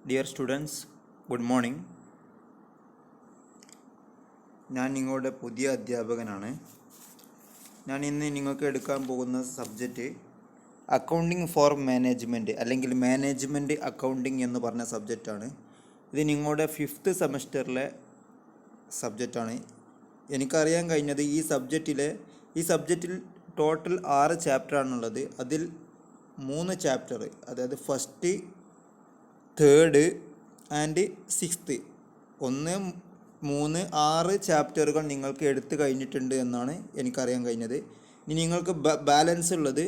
Dear students, good morning. ഞാൻ നിങ്ങളുടെ പുതിയ അധ്യാപകനാണ്. ഞാൻ ഇന്ന് നിങ്ങൾക്ക് എടുക്കാൻ പോകുന്ന സബ്ജക്റ്റ് അക്കൗണ്ടിങ് ഫോർ മാനേജ്മെൻറ്റ് അല്ലെങ്കിൽ മാനേജ്മെൻറ്റ് അക്കൗണ്ടിങ് എന്ന് പറഞ്ഞ സബ്ജക്റ്റാണ്. ഇത് നിങ്ങളുടെ 5th സെമസ്റ്ററിലെ സബ്ജക്റ്റാണ്. എനിക്കറിയാൻ കഴിഞ്ഞത് ഈ സബ്ജക്റ്റിൽ ടോട്ടൽ 6 ചാപ്റ്ററാണുള്ളത്. അതിൽ 3 ചാപ്റ്റർ, അതായത് ഫസ്റ്റ്, തേർഡ് ആൻഡ് 6th 1, 3, 6 ചാപ്റ്ററുകൾ നിങ്ങൾക്ക് എടുത്തു കഴിഞ്ഞിട്ടുണ്ട് എന്നാണ് എനിക്കറിയാൻ കഴിഞ്ഞത്. ഇനി നിങ്ങൾക്ക് ബാലൻസ് ഉള്ളത്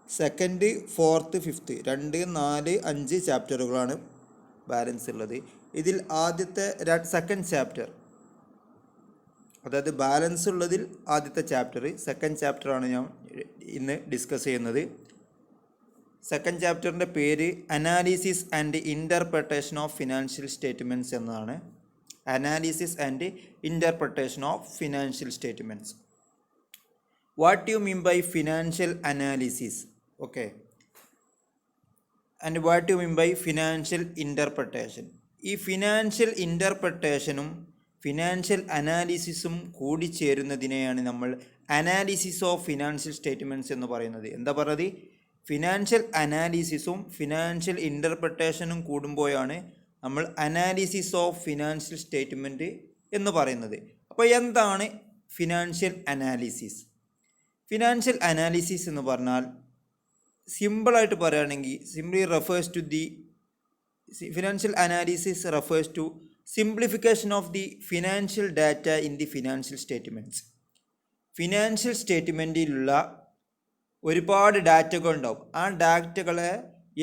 സെക്കൻഡ്, ഫോർത്ത്, ഫിഫ്ത്ത് 2, 4, 5 ചാപ്റ്ററുകളാണ് ബാലൻസ് ഉള്ളത്. ഇതിൽ ആദ്യത്തെ സെക്കൻഡ് ചാപ്റ്റർ, അതായത് ബാലൻസ് ഉള്ളതിൽ ആദ്യത്തെ ചാപ്റ്റർ, സെക്കൻഡ് ചാപ്റ്ററാണ് ഞാൻ ഇന്ന് ഡിസ്കസ് ചെയ്യുന്നത്. സെക്കൻഡ് ചാപ്റ്ററിൻ്റെ പേര് analysis and interpretation of financial statements എന്നതാണ്. Analysis and interpretation of financial statements. What you mean by financial analysis? Okay, and what you mean by financial interpretation? ഈ ഫിനാൻഷ്യൽ ഇൻ്റർപ്രട്ടേഷനും financial അനാലിസിസും കൂടിച്ചേരുന്നതിനെയാണ് നമ്മൾ അനാലിസിസ് ഓഫ് ഫിനാൻഷ്യൽ സ്റ്റേറ്റ്മെൻറ്റ്സ് എന്ന് പറയുന്നത്. എന്താ പറയുന്നത്? ഫിനാൻഷ്യൽ അനാലിസിസും ഫിനാൻഷ്യൽ ഇൻ്റർപ്രട്ടേഷനും കൂടുമ്പോഴാണ് നമ്മൾ അനാലിസിസ് ഓഫ് ഫിനാൻഷ്യൽ സ്റ്റേറ്റ്മെൻറ്റ് എന്ന് പറയുന്നത്. അപ്പോൾ എന്താണ് ഫിനാൻഷ്യൽ അനാലിസിസ്? ഫിനാൻഷ്യൽ അനാലിസിസ് എന്ന് പറഞ്ഞാൽ സിമ്പിളായിട്ട് പറയുകയാണെങ്കിൽ financial analysis refers to simplification of the financial data in the financial statements. Financial സ്റ്റേറ്റ്മെൻറ്റിലുള്ള ഒരുപാട് ഡാറ്റകൾ ഉണ്ടാവും. ആ ഡാറ്റകളെ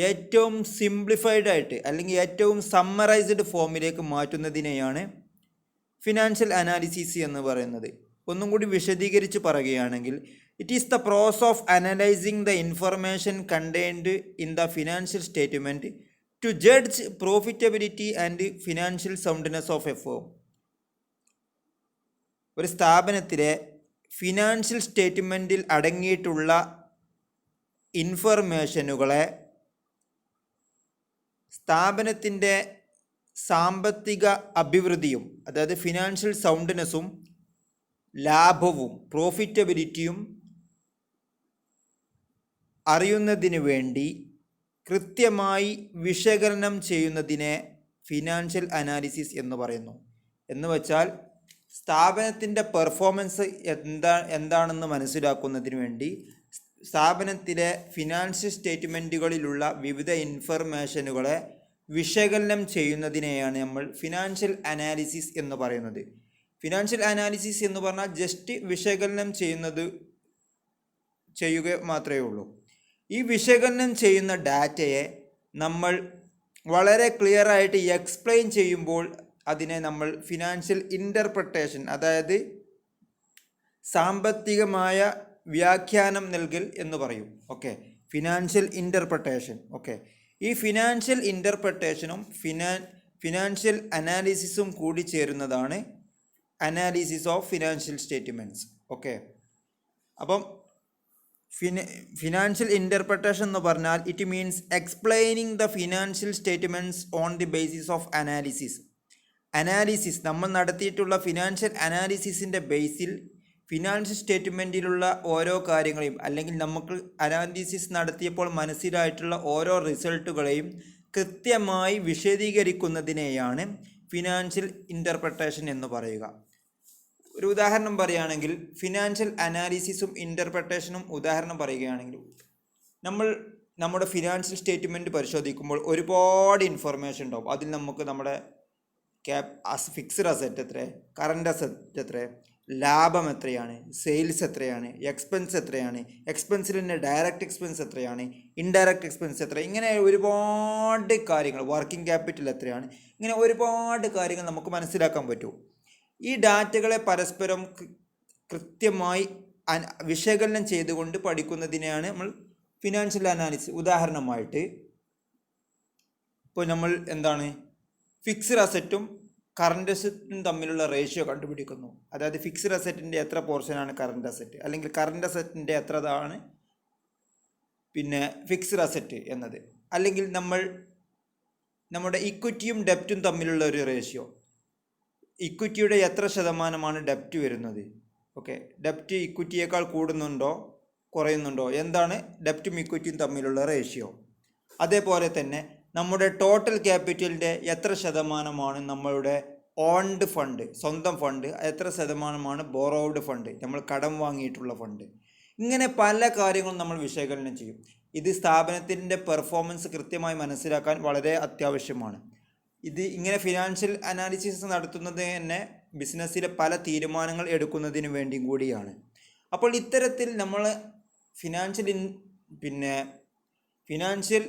ഏറ്റവും സിംപ്ലിഫൈഡ് ആയിട്ട് അല്ലെങ്കിൽ ഏറ്റവും സമ്മറൈസ്ഡ് ഫോമിലേക്ക് മാറ്റുന്നതിനെയാണ് ഫിനാൻഷ്യൽ അനാലിസിസ് എന്ന് പറയുന്നത്. ഒന്നും കൂടി വിശദീകരിച്ച് പറയുകയാണെങ്കിൽ, it is the process of analysing the information contained in the financial statement to judge profitability and financial soundness of a firm. ഒരു സ്ഥാപനത്തിലെ ഫിനാൻഷ്യൽ സ്റ്റേറ്റ്മെൻറ്റിൽ അടങ്ങിയിട്ടുള്ള ഇൻഫർമേഷനുകളെ സ്ഥാപനത്തിൻ്റെ സാമ്പത്തിക അഭിവൃദ്ധിയും, അതായത് ഫിനാൻഷ്യൽ സൗണ്ട്നെസ്സും ലാഭവും പ്രോഫിറ്റബിലിറ്റിയും അറിയുന്നതിന് വേണ്ടി കൃത്യമായി വിശകലനം ചെയ്യുന്നതിനെ ഫിനാൻഷ്യൽ അനാലിസിസ് എന്ന് പറയുന്നു. എന്ന് വച്ചാൽ സ്ഥാപനത്തിൻ്റെ പെർഫോമൻസ് എന്താണെന്ന് മനസ്സിലാക്കുന്നതിന് വേണ്ടി സ്ഥാപനത്തിലെ ഫിനാൻഷ്യൽ സ്റ്റേറ്റ്മെൻറ്റുകളിലുള്ള വിവിധ ഇൻഫർമേഷനുകളെ വിശകലനം ചെയ്യുന്നതിനെയാണ് നമ്മൾ ഫിനാൻഷ്യൽ അനാലിസിസ് എന്ന് പറയുന്നത്. ഫിനാൻഷ്യൽ അനാലിസിസ് എന്ന് പറഞ്ഞാൽ ജസ്റ്റ് വിശകലനം ചെയ്യുക മാത്രമേ ഉള്ളൂ. ഈ വിശകലനം ചെയ്യുന്ന ഡാറ്റയെ നമ്മൾ വളരെ ക്ലിയർ ആയിട്ട് എക്സ്പ്ലെയിൻ ചെയ്യുമ്പോൾ അതിനെ നമ്മൾ ഫിനാൻഷ്യൽ ഇൻ്റർപ്രട്ടേഷൻ, അതായത് സാമ്പത്തികമായ വ്യാഖ്യാനം നൽകൽ എന്ന് പറയും. Okay, financial interpretation. ഓക്കെ, ഈ ഫിനാൻഷ്യൽ ഇൻ്റർപ്രട്ടേഷനും ഫിനാൻഷ്യൽ അനാലിസിസും കൂടി ചേരുന്നതാണ് analysis of financial statements. Okay, അപ്പം ഫിനാൻഷ്യൽ ഇൻ്റർപ്രട്ടേഷൻ എന്ന് പറഞ്ഞാൽ it means explaining the financial statements on the basis of analysis നമ്മൾ നടത്തിയിട്ടുള്ള ഫിനാൻഷ്യൽ അനാലിസിസിൻ്റെ ബേസിൽ ഫിനാൻഷ്യൽ സ്റ്റേറ്റ്മെൻറ്റിലുള്ള ഓരോ കാര്യങ്ങളെയും, അല്ലെങ്കിൽ നമുക്ക് അനാലിസിസ് നടത്തിയപ്പോൾ മനസ്സിലായിട്ടുള്ള ഓരോ റിസൾട്ടുകളെയും കൃത്യമായി വിശദീകരിക്കുന്നതിനെയാണ് ഫിനാൻഷ്യൽ ഇൻ്റർപ്രട്ടേഷൻ എന്ന് പറയുക. ഒരു ഉദാഹരണം പറയുകയാണെങ്കിൽ, ഫിനാൻഷ്യൽ അനാലിസിസും ഇൻ്റർപ്രട്ടേഷനും ഉദാഹരണം പറയുകയാണെങ്കിൽ, നമ്മൾ നമ്മുടെ ഫിനാൻഷ്യൽ സ്റ്റേറ്റ്മെൻറ്റ് പരിശോധിക്കുമ്പോൾ ഒരുപാട് ഇൻഫർമേഷൻ ഉണ്ടാവും. അതിൽ നമുക്ക് നമ്മുടെ ഫിക്സ്ഡ് അസറ്റ് എത്ര, കറണ്ട് അസറ്റ് എത്ര, ലാഭം എത്രയാണ്, സെയിൽസ് എത്രയാണ്, എക്സ്പെൻസ് എത്രയാണ്, എക്സ്പെൻസിൽ തന്നെ ഡയറക്റ്റ് എക്സ്പെൻസ് എത്രയാണ്, ഇൻഡയറക്റ്റ് എക്സ്പെൻസ് എത്ര, ഇങ്ങനെ ഒരുപാട് കാര്യങ്ങൾ, വർക്കിംഗ് ക്യാപിറ്റൽ എത്രയാണ്, ഇങ്ങനെ ഒരുപാട് കാര്യങ്ങൾ നമുക്ക് മനസ്സിലാക്കാൻ പറ്റും. ഈ ഡാറ്റകളെ പരസ്പരം കൃത്യമായി വിശകലനം ചെയ്തുകൊണ്ട് പഠിക്കുന്നതിനെയാണ് നമ്മൾ ഫിനാൻഷ്യൽ അനാലിസിസ്. ഉദാഹരണമായിട്ട് ഇപ്പോൾ നമ്മൾ ഫിക്സ്ഡ് അസറ്റും കറണ്ട് അസറ്റും തമ്മിലുള്ള റേഷ്യോ കണ്ടുപിടിക്കുന്നു. അതായത് ഫിക്സ്ഡ് അസറ്റിൻ്റെ എത്ര പോർഷനാണ് കറണ്ട് അസറ്റ്, അല്ലെങ്കിൽ കറണ്ട് അസറ്റിൻ്റെ എത്രതാണ് ഫിക്സ്ഡ് അസറ്റ് എന്നത്. അല്ലെങ്കിൽ നമ്മുടെ ഇക്വിറ്റിയും ഡെപ്റ്റും തമ്മിലുള്ള ഒരു റേഷ്യോ. ഇക്വിറ്റിയുടെ എത്ര ശതമാനമാണ് ഡെപ്റ്റ് വരുന്നത്? ഓക്കെ, ഡെപ്റ്റ് ഇക്വിറ്റിയേക്കാൾ കൂടുന്നുണ്ടോ കുറയുന്നുണ്ടോ? എന്താണ് ഡെപ്റ്റും ഇക്വിറ്റിയും തമ്മിലുള്ള റേഷ്യോ? അതേപോലെ തന്നെ നമ്മുടെ ടോട്ടൽ ക്യാപിറ്റലിൻ്റെ എത്ര ശതമാനമാണ് നമ്മളുടെ ഓൺഡ് ഫണ്ട്, സ്വന്തം ഫണ്ട്, എത്ര ശതമാനമാണ് ബോറോവ്ഡ് ഫണ്ട്, നമ്മൾ കടം വാങ്ങിയിട്ടുള്ള ഫണ്ട്. ഇങ്ങനെ പല കാര്യങ്ങളും നമ്മൾ വിശകലനം ചെയ്യും. ഇത് സ്ഥാപനത്തിൻ്റെ പെർഫോമൻസ് കൃത്യമായി മനസ്സിലാക്കാൻ വളരെ അത്യാവശ്യമാണ്. ഇങ്ങനെ ഫിനാൻഷ്യൽ അനാലിസിസ് നടത്തുന്നത് തന്നെ ബിസിനസ്സിലെ പല തീരുമാനങ്ങൾ എടുക്കുന്നതിന് വേണ്ടിയും കൂടിയാണ്. അപ്പോൾ ഇത്തരത്തിൽ നമ്മൾ ഫിനാൻഷ്യൽ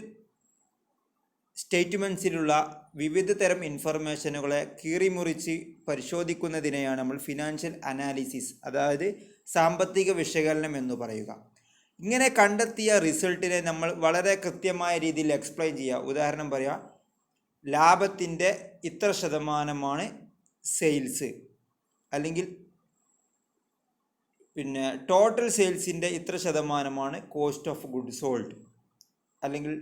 സ്റ്റേറ്റ്മെൻറ്റ്സിലുള്ള വിവിധ തരം ഇൻഫർമേഷനുകളെ കീറിമുറിച്ച് പരിശോധിക്കുന്നതിനെയാണ് നമ്മൾ ഫിനാൻഷ്യൽ അനാലിസിസ്, അതായത് സാമ്പത്തിക വിശകലനം എന്ന് പറയുക. ഇങ്ങനെ കണ്ടെത്തിയ റിസൾട്ടിനെ നമ്മൾ വളരെ കൃത്യമായ രീതിയിൽ എക്സ്പ്ലെയിൻ ചെയ്യുക. ഉദാഹരണം പറയാം, ലാഭത്തിൻ്റെ ഇത്ര ശതമാനമാണ് സെയിൽസ്, അല്ലെങ്കിൽ ടോട്ടൽ സെയിൽസിൻ്റെ ഇത്ര ശതമാനമാണ് കോസ്റ്റ് ഓഫ് ഗുഡ് സോൾഡ്, അല്ലെങ്കിൽ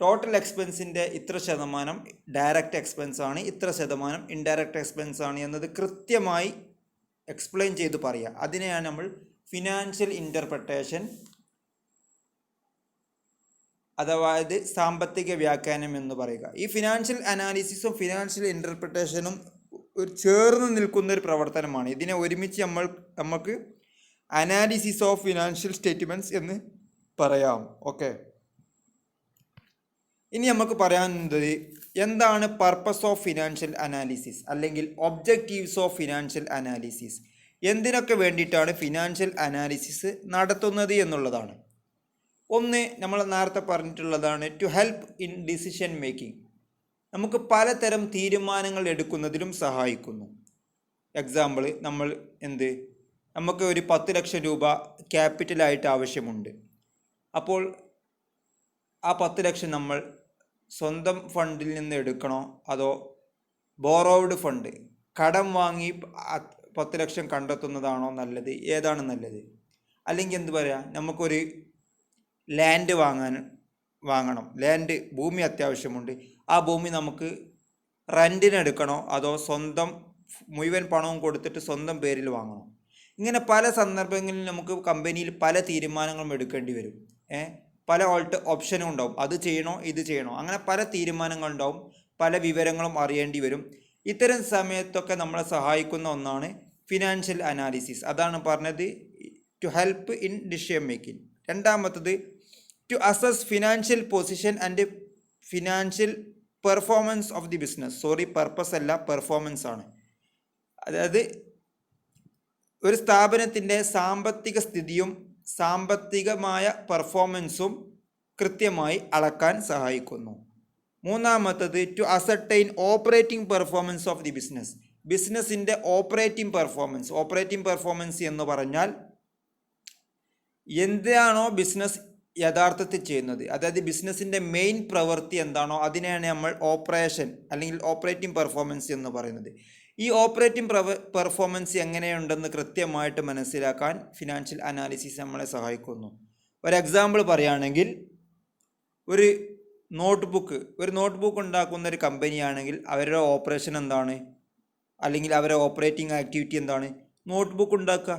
ടോട്ടൽ എക്സ്പെൻസിൻ്റെ ഇത്ര ശതമാനം ഡയറക്റ്റ് എക്സ്പെൻസ് ആണ്, ഇത്ര ശതമാനം ഇൻഡയറക്റ്റ് എക്സ്പെൻസ് ആണ് എന്നത് കൃത്യമായി എക്സ്പ്ലെയിൻ ചെയ്ത് പറയുക. അതിനെയാണ് നമ്മൾ ഫിനാൻഷ്യൽ ഇൻ്റർപ്രിട്ടേഷൻ അഥവാ സാമ്പത്തിക വ്യാഖ്യാനം എന്ന് പറയുക. ഈ ഫിനാൻഷ്യൽ അനാലിസിസും ഫിനാൻഷ്യൽ ഇൻ്റർപ്രിട്ടേഷനും ഒരു ചേർന്ന് നിൽക്കുന്ന ഒരു പ്രവർത്തനമാണ്. ഇതിനെ ഒരുമിച്ച് നമുക്ക് അനാലിസിസ് ഓഫ് ഫിനാൻഷ്യൽ സ്റ്റേറ്റ്മെൻറ്റ്സ് എന്ന് പറയാം. ഓക്കെ, ഇനി നമുക്ക് പറയാനുള്ളത് എന്താണ് പർപ്പസ് ഓഫ് ഫിനാൻഷ്യൽ അനാലിസിസ്, അല്ലെങ്കിൽ ഒബ്ജക്റ്റീവ്സ് ഓഫ് ഫിനാൻഷ്യൽ അനാലിസിസ്. എന്തിനൊക്കെ വേണ്ടിയിട്ടാണ് ഫിനാൻഷ്യൽ അനാലിസിസ് നടത്തുന്നത് എന്നുള്ളതാണ്. ഒന്ന്, നമ്മൾ നേരത്തെ പറഞ്ഞിട്ടുള്ളതാണ് to help in decision making. നമുക്ക് പലതരം തീരുമാനങ്ങൾ എടുക്കുന്നതിലും സഹായിക്കുന്നു. എക്സാമ്പിൾ, നമുക്ക് ഒരു 10 ലക്ഷം രൂപ ക്യാപിറ്റലായിട്ട് ആവശ്യമുണ്ട്. അപ്പോൾ ആ 10 ലക്ഷം നമ്മൾ സ്വന്തം ഫണ്ടിൽ നിന്ന് എടുക്കണോ അതോ ബോറോവ്ഡ് ഫണ്ട്, കടം വാങ്ങി 10 ലക്ഷം കണ്ടെത്തുന്നതാണോ നല്ലത്? ഏതാണ് നല്ലത്? അല്ലെങ്കിൽ നമുക്കൊരു ലാൻഡ് വാങ്ങണം, ഭൂമി അത്യാവശ്യമുണ്ട്. ആ ഭൂമി നമുക്ക് റെൻറ്റിന് എടുക്കണോ അതോ സ്വന്തം മുഴുവൻ പണവും കൊടുത്തിട്ട് സ്വന്തം പേരിൽ വാങ്ങണോ? ഇങ്ങനെ പല സന്ദർഭങ്ങളിൽ നമുക്ക് കമ്പനിയിൽ പല തീരുമാനങ്ങളും എടുക്കേണ്ടി വരും. പല ഓപ്ഷനും ഉണ്ടാവും, അത് ചെയ്യണോ ഇത് ചെയ്യണോ, അങ്ങനെ പല തീരുമാനങ്ങളുണ്ടാവും, പല വിവരങ്ങളും അറിയേണ്ടി വരും. ഇത്തരം സമയത്തൊക്കെ നമ്മളെ സഹായിക്കുന്ന ഒന്നാണ് ഫിനാൻഷ്യൽ അനാലിസിസ്. അതാണ് പറഞ്ഞത്, to help in decision making. രണ്ടാമത്തത് to assess financial position and financial performance of the business. Purpose അല്ല, പെർഫോമൻസ് ആണ്. അതായത് ഒരു സ്ഥാപനത്തിൻ്റെ സാമ്പത്തിക സ്ഥിതിയും സാമ്പത്തികമായ പെർഫോമൻസും കൃത്യമായി അളക്കാൻ സഹായിക്കുന്നു. മൂന്നാമത്തത് to ascertain operating performance of the business. ബിസിനസ്സിൻ്റെ ഓപ്പറേറ്റിംഗ് പെർഫോമൻസ് എന്ന് പറഞ്ഞാൽ എന്താണോ ബിസിനസ് യഥാർത്ഥത്തിൽ ചെയ്യുന്നത്, അതായത് ബിസിനസ്സിൻ്റെ മെയിൻ പ്രവൃത്തി എന്താണോ അതിനെയാണ് നമ്മൾ ഓപ്പറേഷൻ അല്ലെങ്കിൽ ഓപ്പറേറ്റിംഗ് പെർഫോമൻസ് എന്ന് പറയുന്നത്. ഈ ഓപ്പറേറ്റിംഗ് പെർഫോമൻസ് എങ്ങനെയുണ്ടെന്ന് കൃത്യമായിട്ട് മനസ്സിലാക്കാൻ ഫിനാൻഷ്യൽ അനാലിസിസ് നമ്മളെ സഹായിക്കുന്നു. ഒരു എക്സാമ്പിൾ പറയുകയാണെങ്കിൽ, ഒരു നോട്ട്ബുക്ക് ഉണ്ടാക്കുന്ന ഒരു കമ്പനിയാണെങ്കിൽ അവരുടെ ഓപ്പറേഷൻ എന്താണ്, അല്ലെങ്കിൽ അവരുടെ ഓപ്പറേറ്റിംഗ് ആക്ടിവിറ്റി എന്താണ്? നോട്ട്ബുക്ക് ഉണ്ടാക്കുക,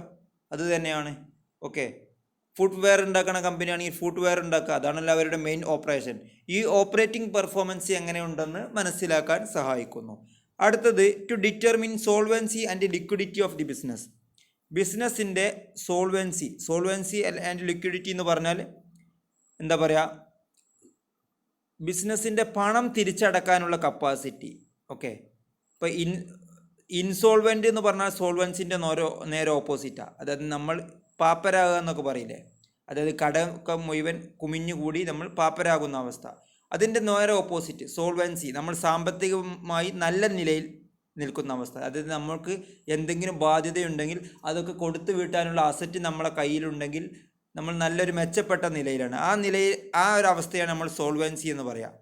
അത് തന്നെയാണ്. ഓക്കെ, ഫുട്വെയർ ഉണ്ടാക്കുന്ന കമ്പനിയാണെങ്കിൽ ഫുട്വെയർ ഉണ്ടാക്കുക, അതാണല്ലോ അവരുടെ മെയിൻ ഓപ്പറേഷൻ. ഈ ഓപ്പറേറ്റിംഗ് പെർഫോമൻസ് എങ്ങനെയുണ്ടെന്ന് മനസ്സിലാക്കാൻ സഹായിക്കുന്നു. അടുത്തത് to determine solvency and liquidity of the business. ബിസിനസ്സിൻ്റെ സോൾവൻസി ആൻഡ് ലിക്വിഡിറ്റി എന്ന് പറഞ്ഞാൽ ബിസിനസ്സിൻ്റെ പണം തിരിച്ചടക്കാനുള്ള കപ്പാസിറ്റി. ഓക്കെ, ഇപ്പോൾ ഇൻസോൾവെൻ്റ് എന്ന് പറഞ്ഞാൽ സോൾവൻസിൻ്റെ നേരെ ഓപ്പോസിറ്റാണ്. അതായത് നമ്മൾ പാപ്പരാകുക എന്നൊക്കെ പറയില്ലേ, അതായത് കടമൊക്കെ മുഴുവൻ കുമിഞ്ഞുകൂടി നമ്മൾ പാപ്പരാകുന്ന അവസ്ഥ. അതിൻ്റെ നേരെ ഓപ്പോസിറ്റ് സോൾവൻസി, നമ്മൾ സാമ്പത്തികമായി നല്ല നിലയിൽ നിൽക്കുന്ന അവസ്ഥ. അതായത് നമ്മൾക്ക് എന്തെങ്കിലും ബാധ്യതയുണ്ടെങ്കിൽ അതൊക്കെ കൊടുത്തു വീട്ടാനുള്ള അസറ്റ് നമ്മളെ കയ്യിലുണ്ടെങ്കിൽ നമ്മൾ നല്ലൊരു മെച്ചപ്പെട്ട നിലയിലാണ്. ആ ഒരു അവസ്ഥയാണ് നമ്മൾ സോൾവൻസി എന്ന് പറയാം.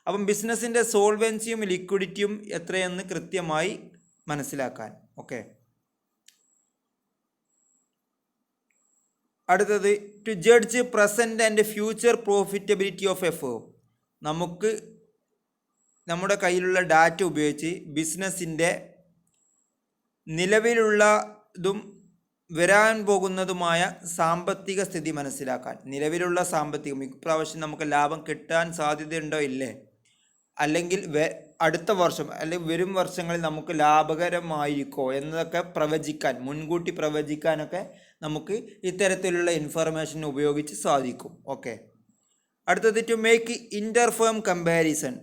അപ്പം ബിസിനസ്സിൻ്റെ സോൾവൻസിയും ലിക്വിഡിറ്റിയും എത്രയെന്ന് കൃത്യമായി മനസ്സിലാക്കാൻ. ഓക്കെ, അടുത്തത് to judge present and future profitability of a firm. നമുക്ക് നമ്മുടെ കയ്യിലുള്ള ഡാറ്റ ഉപയോഗിച്ച് ബിസിനസ്സിൻ്റെ നിലവിലുള്ളതും വരാൻ പോകുന്നതുമായ സാമ്പത്തിക സ്ഥിതി മനസ്സിലാക്കാൻ, നിലവിലുള്ള സാമ്പത്തികം ഇപ്രാവശ്യം നമുക്ക് ലാഭം കിട്ടാൻ സാധ്യതയുണ്ടോ ഇല്ലേ, അല്ലെങ്കിൽ അടുത്ത വർഷം അല്ലെങ്കിൽ വരും വർഷങ്ങളിൽ നമുക്ക് ലാഭകരമായിരിക്കോ എന്നതൊക്കെ പ്രവചിക്കാൻ, മുൻകൂട്ടി പ്രവചിക്കാനൊക്കെ നമുക്ക് ഇത്തരത്തിലുള്ള ഇൻഫർമേഷൻ ഉപയോഗിച്ച് സാധിക്കും. ഓക്കെ, അടുത്തത് to make inter firm comparison,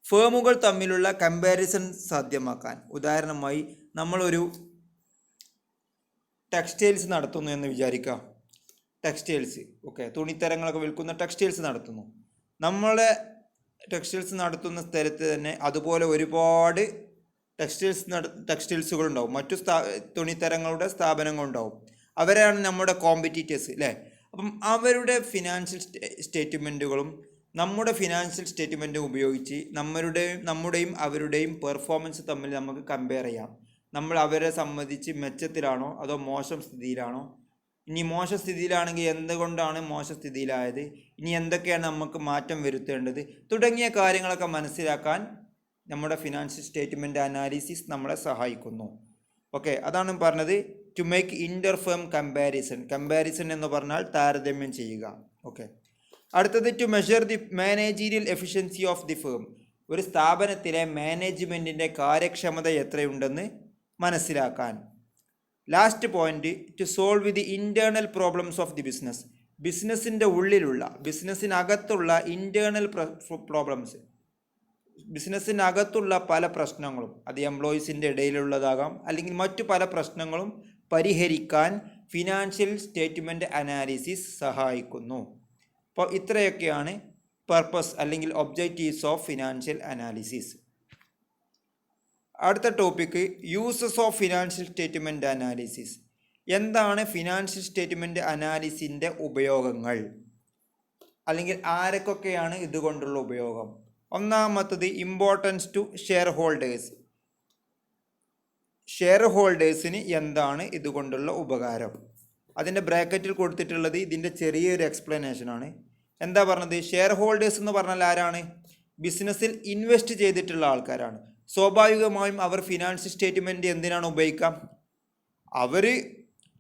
ഫേമുകൾ തമ്മിലുള്ള കമ്പാരിസൺ സാധ്യമാക്കാൻ. ഉദാഹരണമായി നമ്മളൊരു ടെക്സ്റ്റൈൽസ് നടത്തുന്നു എന്ന് വിചാരിക്കുക. ടെക്സ്റ്റൈൽസ്, ഓക്കെ, തുണിത്തരങ്ങളൊക്കെ വിൽക്കുന്ന ടെക്സ്റ്റൈൽസ് നടത്തുന്നു. നമ്മളെ ടെക്സ്റ്റൈൽസ് നടത്തുന്ന സ്ഥലത്ത് തന്നെ അതുപോലെ ഒരുപാട് ടെക്സ്റ്റൈൽസുകളുണ്ടാവും, മറ്റു തുണിത്തരങ്ങളുടെ സ്ഥാപനങ്ങളുണ്ടാവും. അവരാണ് നമ്മുടെ കോമ്പറ്റീറ്റേഴ്സ് അല്ലേ. അപ്പം അവരുടെ ഫിനാൻഷ്യൽ സ്റ്റേറ്റ്മെൻറ്റുകളും നമ്മുടെ ഫിനാൻഷ്യൽ സ്റ്റേറ്റ്മെൻറ്റും ഉപയോഗിച്ച് നമ്മുടെയും അവരുടെയും പെർഫോമൻസ് തമ്മിൽ നമുക്ക് കമ്പയർ ചെയ്യാം. നമ്മൾ അവരെ സംബന്ധിച്ച് മെച്ചത്തിലാണോ അതോ മോശം സ്ഥിതിയിലാണോ, ഇനി മോശം സ്ഥിതിയിലാണെങ്കിൽ എന്തുകൊണ്ടാണ് മോശം സ്ഥിതിയിലായത്, ഇനി എന്തൊക്കെയാണ് നമുക്ക് മാറ്റം വരുത്തേണ്ടത് തുടങ്ങിയ കാര്യങ്ങളൊക്കെ മനസ്സിലാക്കാൻ നമ്മുടെ ഫിനാൻഷ്യൽ സ്റ്റേറ്റ്മെൻറ്റ് അനാലിസിസ് നമ്മളെ സഹായിക്കുന്നു. ഓക്കെ, അതാണ് പറഞ്ഞത് to make inter firm comparison എന്ന് പറഞ്ഞാൽ താരതമ്യം ചെയ്യുക. ഓക്കെ, അടുത്തത് to measure the managerial efficiency of the firm, ഒരു സ്ഥാപനത്തിലെ മാനേജ്മെൻറ്റിൻ്റെ കാര്യക്ഷമത എത്രയുണ്ടെന്ന് മനസ്സിലാക്കാൻ. Last point to solve the internal problems of the ബിസിനസ്സിൻ്റെ ഉള്ളിലുള്ള, ബിസിനസ്സിനകത്തുള്ള ഇൻറ്റേർണൽ പ്രോബ്ലംസ്, ബിസിനസ്സിനകത്തുള്ള പല പ്രശ്നങ്ങളും, അത് എംപ്ലോയീസിൻ്റെ ഇടയിലുള്ളതാകാം അല്ലെങ്കിൽ മറ്റു പല പ്രശ്നങ്ങളും പരിഹരിക്കാൻ ഫിനാൻഷ്യൽ സ്റ്റേറ്റ്മെൻറ്റ് അനാലിസിസ് സഹായിക്കുന്നു. അപ്പോൾ ഇത്രയൊക്കെയാണ് പർപ്പസ് അല്ലെങ്കിൽ ഒബ്ജക്റ്റീവ്സ് ഓഫ് ഫിനാൻഷ്യൽ അനാലിസിസ്. അടുത്ത topic uses of financial statement analysis. എന്താണ് ഫിനാൻഷ്യൽ സ്റ്റേറ്റ്മെൻറ്റ് അനാലിസിൻ്റെ ഉപയോഗങ്ങൾ, അല്ലെങ്കിൽ ആരൊക്കെയാണ് ഇതുകൊണ്ടുള്ള ഉപയോഗം? ഒന്നാമത്തത് ഇമ്പോർട്ടൻസ് ടു ഷെയർ ഹോൾഡേഴ്സിന് എന്താണ് ഇതുകൊണ്ടുള്ള ഉപകാരം? അതിൻ്റെ ബ്രാക്കറ്റിൽ കൊടുത്തിട്ടുള്ളത് ഇതിൻ്റെ ചെറിയൊരു എക്സ്പ്ലനേഷനാണ്. എന്താ പറഞ്ഞത്? ഷെയർ ഹോൾഡേഴ്സ് എന്ന് പറഞ്ഞാൽ ആരാണ്? ബിസിനസ്സിൽ ഇൻവെസ്റ്റ് ചെയ്തിട്ടുള്ള ആൾക്കാരാണ്. സ്വാഭാവികമായും അവർ ഫിനാൻഷ്യൽ സ്റ്റേറ്റ്മെൻറ്റ് എന്തിനാണ് ഉപയോഗിക്കാം?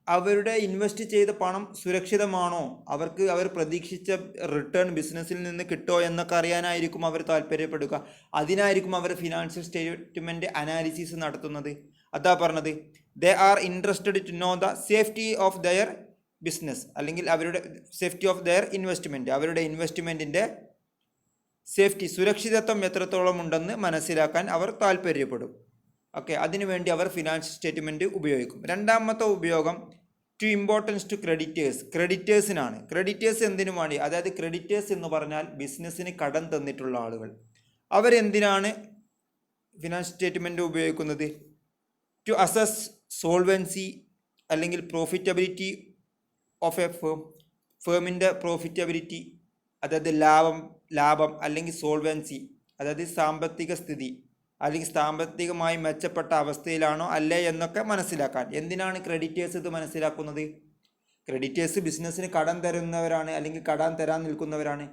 അവരുടെ ഇൻവെസ്റ്റ് ചെയ്ത പണം സുരക്ഷിതമാണോ, അവർ പ്രതീക്ഷിച്ച റിട്ടേൺ ബിസിനസ്സിൽ നിന്ന് കിട്ടുമോ എന്നൊക്കെ അറിയാനായിരിക്കും അവർ താല്പര്യപ്പെടുക. അതിനായിരിക്കും അവർ ഫിനാൻഷ്യൽ സ്റ്റേറ്റ്മെൻറ്റ് അനാലിസിസ് നടത്തുന്നത്. അതാ പറഞ്ഞത്, they are interested to know the safety of their business, അല്ലെങ്കിൽ അവരുടെ സേഫ്റ്റി ഓഫ് ദെയർ ഇൻവെസ്റ്റ്മെൻറ്റ്, അവരുടെ ഇൻവെസ്റ്റ്മെൻറ്റിൻ്റെ സേഫ്റ്റി, സുരക്ഷിതത്വം എത്രത്തോളം ഉണ്ടെന്ന് മനസ്സിലാക്കാൻ അവർ താല്പര്യപ്പെടും. ഓക്കെ, അതിനുവേണ്ടി അവർ ഫിനാൻഷ്യൽ സ്റ്റേറ്റ്മെൻറ്റ് ഉപയോഗിക്കും. രണ്ടാമത്തെ ഉപയോഗം ടു ഇമ്പോർട്ടൻസ് ടു ക്രെഡിറ്റേഴ്സിനാണ്. ക്രെഡിറ്റേഴ്സ് എന്തിനു വേണ്ടി? അതായത് ക്രെഡിറ്റേഴ്സ് എന്ന് പറഞ്ഞാൽ ബിസിനസ്സിന് കടം തന്നിട്ടുള്ള ആളുകൾ. അവരെന്തിനാണ് ഫിനാൻഷ്യൽ സ്റ്റേറ്റ്മെൻറ്റ് ഉപയോഗിക്കുന്നത്? ടു അസസ് സോൾവൻസി അല്ലെങ്കിൽ പ്രോഫിറ്റബിലിറ്റി ഓഫ് എ ഫേമിൻ്റെ പ്രോഫിറ്റബിലിറ്റി, അതായത് ലാഭം അല്ലെങ്കിൽ സോൾവൻസി, അതായത് സാമ്പത്തിക സ്ഥിതി അല്ലെങ്കിൽ സാമ്പത്തികമായി മെച്ചപ്പെട്ട അവസ്ഥയിലാണോ അല്ലേ എന്നൊക്കെ മനസ്സിലാക്കാൻ. എന്തിനാണ് ക്രെഡിറ്റേഴ്സ് ഇത് മനസ്സിലാക്കുന്നത്? ക്രെഡിറ്റേഴ്സ് ബിസിനസ്സിന് കടം തരുന്നവരാണ് അല്ലെങ്കിൽ കടം തരാൻ നിൽക്കുന്നവരാണ്.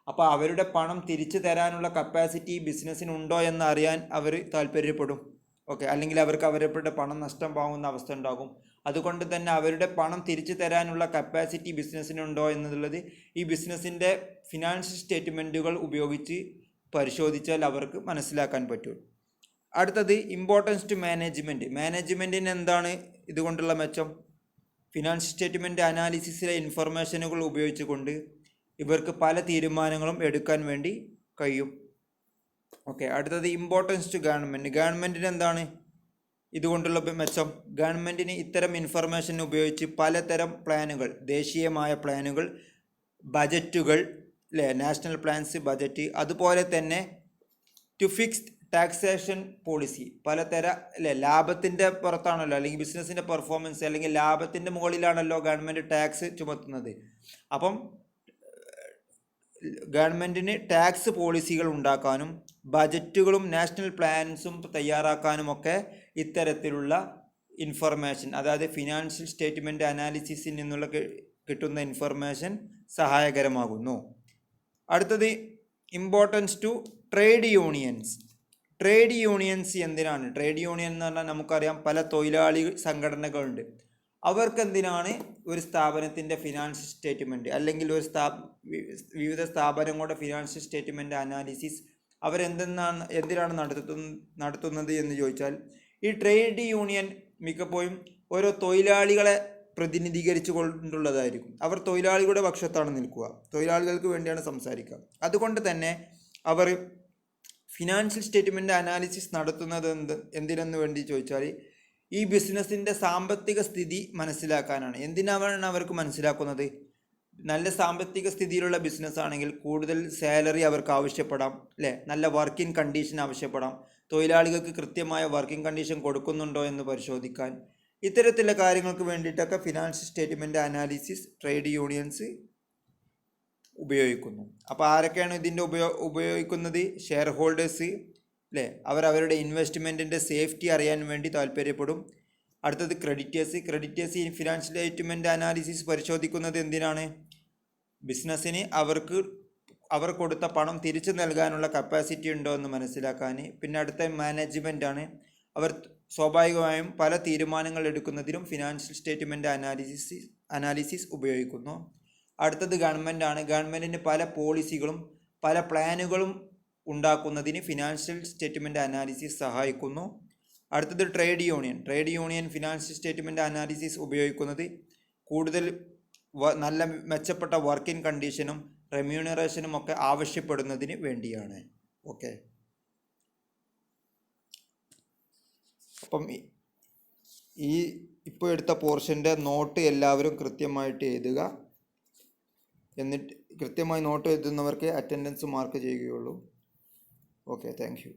അപ്പോൾ അവരുടെ പണം തിരിച്ചു തരാനുള്ള കപ്പാസിറ്റി ബിസിനസ്സിനുണ്ടോ എന്ന് അറിയാൻ അവർ താല്പര്യപ്പെടും. ഓക്കെ, അല്ലെങ്കിൽ അവർക്ക് അവരുടെ പണം നഷ്ടം പോകുന്ന അവസ്ഥ ഉണ്ടാകും. അതുകൊണ്ട് തന്നെ അവരുടെ പണം തിരിച്ചു തരാനുള്ള കപ്പാസിറ്റി ബിസിനസ്സിനുണ്ടോ എന്നുള്ളത് ഈ ബിസിനസ്സിൻ്റെ ഫിനാൻഷ്യൽ സ്റ്റേറ്റ്മെൻറ്റുകൾ ഉപയോഗിച്ച് പരിശോധിച്ചാൽ അവർക്ക് മനസ്സിലാക്കാൻ പറ്റും. അടുത്തത് ഇമ്പോർട്ടൻസ് ടു മാനേജ്മെൻറ്റിന് എന്താണ് ഇതുകൊണ്ടുള്ള മെച്ചം? ഫിനാൻഷ്യൽ സ്റ്റേറ്റ്മെൻറ്റ് അനാലിസിസിലെ ഇൻഫർമേഷനുകൾ ഉപയോഗിച്ചുകൊണ്ട് ഇവർക്ക് പല തീരുമാനങ്ങളും എടുക്കാൻ വേണ്ടി കഴിയും. ഓക്കെ, അടുത്തത് ഇമ്പോർട്ടൻസ് ടു ഗവൺമെൻറ്റിന് എന്താണ് ഇതുകൊണ്ടുള്ള മെച്ചം? ഗവൺമെൻറ്റിന് ഇത്തരം ഇൻഫർമേഷൻ ഉപയോഗിച്ച് പലതരം പ്ലാനുകൾ, ദേശീയമായ പ്ലാനുകൾ, ബജറ്റുകൾ അല്ലേ, നാഷണൽ പ്ലാൻസ്, ബജറ്റ്, അതുപോലെ തന്നെ ടു ഫിക്സ്ഡ് ടാക്സേഷൻ പോളിസി, പലതര അല്ലേ, ലാഭത്തിൻ്റെ പുറത്താണല്ലോ അല്ലെങ്കിൽ ബിസിനസ്സിൻ്റെ പെർഫോമൻസ് അല്ലെങ്കിൽ ലാഭത്തിൻ്റെ മുകളിലാണല്ലോ ഗവൺമെൻറ് ടാക്സ് ചുമത്തുന്നത്. അപ്പം ഗവൺമെൻറ്റിന് ടാക്സ് പോളിസികൾ ഉണ്ടാക്കാനും ബജറ്റുകളും നാഷണൽ പ്ലാൻസും തയ്യാറാക്കാനുമൊക്കെ ഇത്തരത്തിലുള്ള ഇൻഫർമേഷൻ, അതായത് ഫിനാൻഷ്യൽ സ്റ്റേറ്റ്മെൻറ്റ് അനാലിസിസിൽ നിന്നുള്ള കിട്ടുന്ന ഇൻഫർമേഷൻ സഹായകരമാകുന്നു. അടുത്തത് importance to trade unions. Trade unions എന്തിനാണ്? ട്രേഡ് യൂണിയൻ എന്ന് പറഞ്ഞാൽ നമുക്കറിയാം പല തൊഴിലാളി സംഘടനകളുണ്ട്. അവർക്ക് എന്തിനാണ് ഒരു സ്ഥാപനത്തിൻ്റെ ഫിനാൻഷ്യൽ സ്റ്റേറ്റ്മെൻറ്റ് അല്ലെങ്കിൽ ഒരു വിവിധ സ്ഥാപനങ്ങളുടെ ഫിനാൻഷ്യൽ സ്റ്റേറ്റ്മെൻറ്റ് അനാലിസിസ് എന്തിനാണ് നടത്തുന്നത് എന്ന് ചോദിച്ചാൽ, ഈ ട്രേഡ് യൂണിയൻ മിക്കപ്പോഴും ഓരോ തൊഴിലാളികളെ പ്രതിനിധീകരിച്ചു കൊണ്ടുള്ളതായിരിക്കും. അവർ തൊഴിലാളികളുടെ പക്ഷത്താണ് നിൽക്കുക, തൊഴിലാളികൾക്ക് വേണ്ടിയാണ് സംസാരിക്കുക. അതുകൊണ്ട് തന്നെ അവർ ഫിനാൻഷ്യൽ സ്റ്റേറ്റ്മെൻറ്റ് അനാലിസിസ് നടത്തുന്നത് എന്തിനെന്ന് വേണ്ടി ചോദിച്ചാൽ, ഈ ബിസിനസ്സിൻ്റെ സാമ്പത്തിക സ്ഥിതി മനസ്സിലാക്കാനാണ്. എന്തിനാണ് അവർക്ക് മനസ്സിലാക്കുന്നത്? നല്ല സാമ്പത്തിക സ്ഥിതിയിലുള്ള ബിസിനസ് ആണെങ്കിൽ കൂടുതൽ സാലറി അവർക്ക് ആവശ്യപ്പെടാം, അല്ലേ? നല്ല വർക്കിംഗ് കണ്ടീഷൻ ആവശ്യപ്പെടാം, തൊഴിലാളികൾക്ക് കൃത്യമായ വർക്കിംഗ് കണ്ടീഷൻ കൊടുക്കുന്നുണ്ടോ എന്ന് പരിശോധിക്കാൻ, ഇത്തരത്തിലുള്ള കാര്യങ്ങൾക്ക് വേണ്ടിയിട്ടൊക്കെ financial statement analysis trade unions ഉപയോഗിക്കുന്നു. അപ്പോൾ ആരൊക്കെയാണ് ഇതിൻ്റെ ഉപയോഗിക്കുന്നത്? ഷെയർ ഹോൾഡേഴ്സ്, അല്ലേ? അവരുടെ ഇൻവെസ്റ്റ്മെൻറ്റിൻ്റെ സേഫ്റ്റി അറിയാൻ വേണ്ടി താല്പര്യപ്പെടും. അടുത്തത് ക്രെഡിറ്റേഴ്സ് ഈ ഫിനാൻഷ്യൽ സ്റ്റേറ്റ്മെൻറ്റ് അനാലിസിസ് പരിശോധിക്കുന്നത് എന്തിനാണ്? ബിസിനസ്സിന് അവർ കൊടുത്ത പണം തിരിച്ചു നൽകാനുള്ള കപ്പാസിറ്റി ഉണ്ടോ എന്ന് മനസ്സിലാക്കാൻ. പിന്നെ അടുത്ത മാനേജ്മെൻറ്റാണ്. അവർ സ്വാഭാവികമായും പല തീരുമാനങ്ങൾ എടുക്കുന്നതിനും ഫിനാൻഷ്യൽ സ്റ്റേറ്റ്മെൻറ്റ് അനാലിസിസ് ഉപയോഗിക്കുന്നു. അടുത്തത് ഗവൺമെൻറ്റാണ്. ഗവൺമെൻറ്റിന് പല പോളിസികളും പല പ്ലാനുകളും ഉണ്ടാക്കുന്നതിന് ഫിനാൻഷ്യൽ സ്റ്റേറ്റ്മെൻറ്റ് അനാലിസിസ് സഹായിക്കുന്നു. അടുത്തത് trade union financial statement analysis ഉപയോഗിക്കുന്നത് കൂടുതൽ നല്ല മെച്ചപ്പെട്ട വർക്കിംഗ് കണ്ടീഷനും റെമ്യൂണറേഷനും ഒക്കെ ആവശ്യപ്പെടുന്നതിന് വേണ്ടിയാണ്. ഓക്കെ, അപ്പം ഇപ്പോൾ എടുത്ത പോർഷൻ്റെ നോട്ട് എല്ലാവരും കൃത്യമായിട്ട് എഴുതുക. എന്നിട്ട് കൃത്യമായി നോട്ട് എഴുതുന്നവർക്ക് അറ്റൻഡൻസ് മാർക്ക് ചെയ്യുകയുള്ളൂ. Okay, thank you.